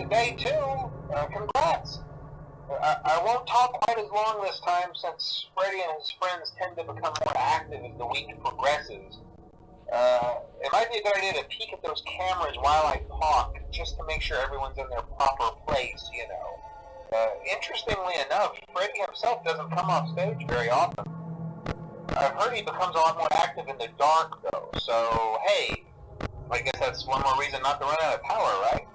day 2. Congrats. I won't talk quite as long this time since Freddy and his friends tend to become more active as the week progresses. It might be a good idea to peek at those cameras while I talk, just to make sure everyone's in their proper place, you know. Interestingly enough, Freddy himself doesn't come off stage very often. I've heard he becomes a lot more active in the dark, though, so hey, I guess that's one more reason not to run out of power, right?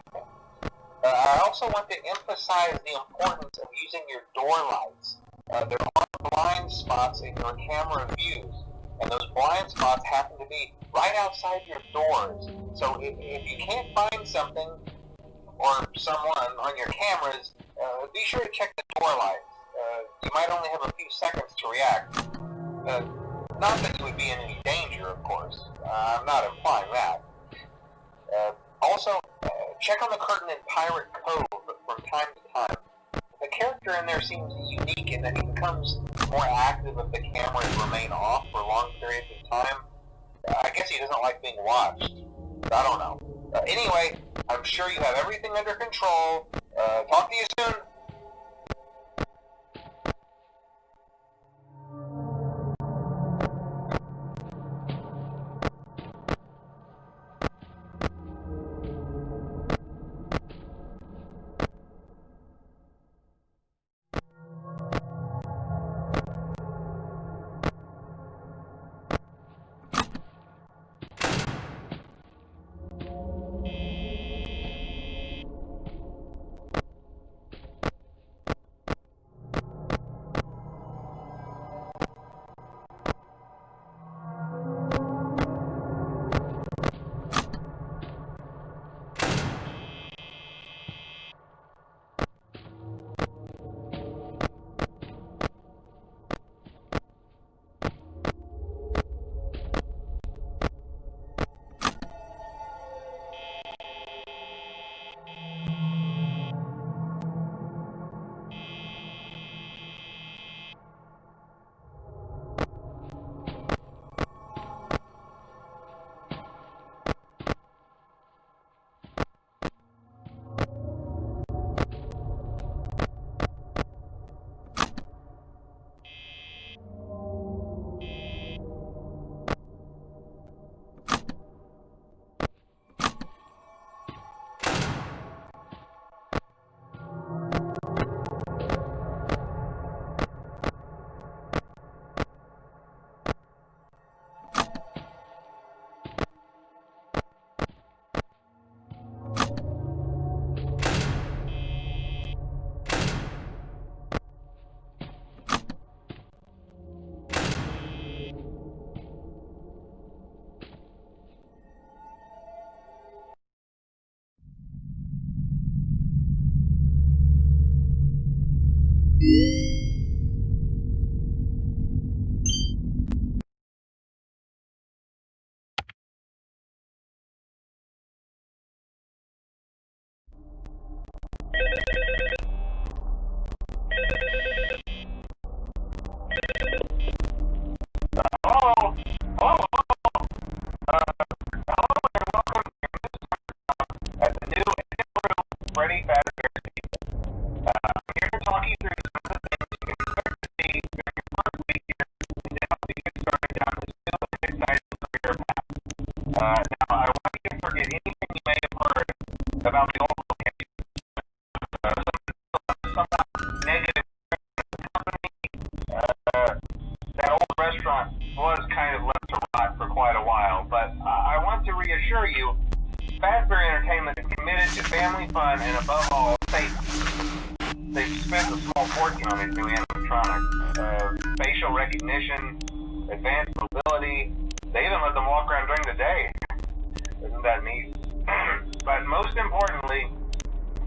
I also want to emphasize the importance of using your door lights. There are blind spots in your camera views, and those blind spots happen to be right outside your doors. So if you can't find something or someone on your cameras, be sure to check the door lights. You might only have a few seconds to react. Not that you would be in any danger, of course. I'm not implying that. Also, check on the curtain in Pirate Cove from time to time. The character in there seems unique in that he becomes more active if the cameras remain off for long periods of time. I guess he doesn't like being watched. I don't know. Anyway, I'm sure you have everything under control. Talk to you soon. About the old location. Somewhat negative company. That old restaurant was kind of left to rot for quite a while, but I want to reassure you, Fazbear Entertainment is committed to family fun and above all, safety. They've spent a small fortune on these new animatronics. Facial recognition, advanced mobility, they even let them walk around during the day. Isn't that neat? But most importantly,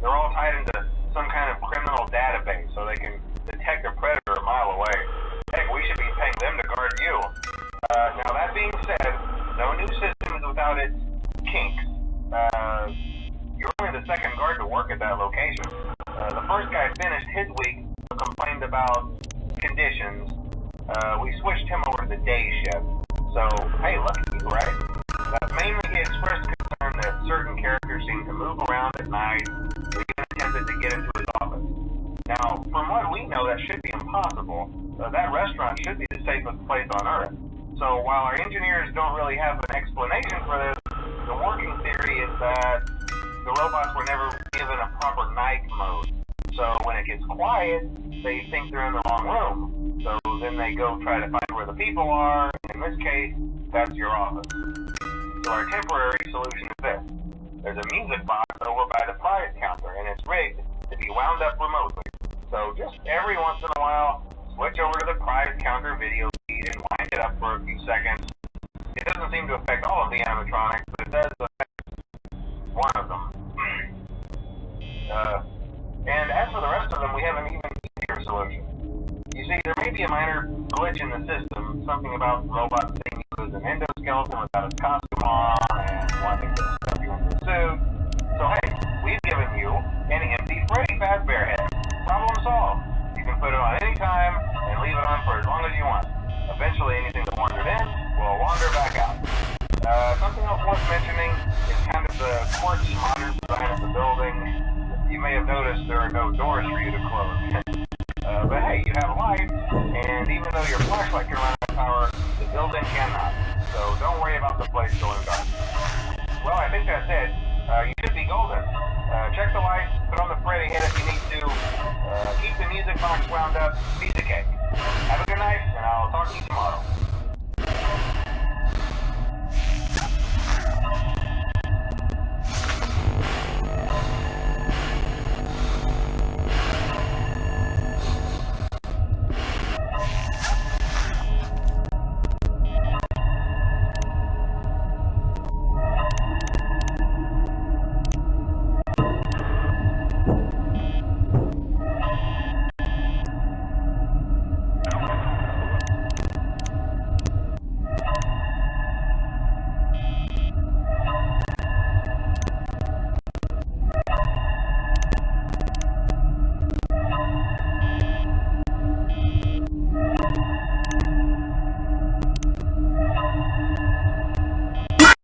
they're all tied into some kind of criminal database so they can detect a predator a mile away. Heck, we should be paying them to guard you. Now that being said, no new system is without its kinks. You're only the second guard to work at that location. The first guy finished his week but complained about conditions. We switched him over to the day shift. So, hey, look at you, right? Mainly he expressed concern that certain characters seem to move around at night, leaving should be impossible. That restaurant should be the safest place on Earth. So while our engineers don't really have an explanation for this, the working theory is that the robots were never given a proper night mode. So when it gets quiet, they think they're in the wrong room. So then they go try to find where the people are. In this case, that's your office. So our temporary solution is this. There's a music box over by the prize counter, and it's rigged to be wound up remotely. So just every once in a while, switch over to the prize counter video feed and wind it up for a few seconds. It doesn't seem to affect all of the animatronics, but it does affect one of them. And as for the rest of them, we have an even easier solution. You see, there may be a minor glitch in the system, something about robots seeing you as an endoskeleton without a costume on and wanting to stuff you into a suit. So hey, we've given you an empty Freddy Fazbear head. Problem solved. You can put it on any time and leave it on for as long as you want. Eventually anything that wandered in will wander back out. Something else worth mentioning is kind of the quirky modern design of the building. You may have noticed there are no doors for you to close. But hey, you have a light, and even though your flashlight can run out of power, the building cannot. So don't worry about the place going dark. Well, I think that's it. You should be golden. Check the lights, put on the Freddy head if you need to, keep the music box wound up, piece of cake. Have a good night, and I'll talk to you tomorrow.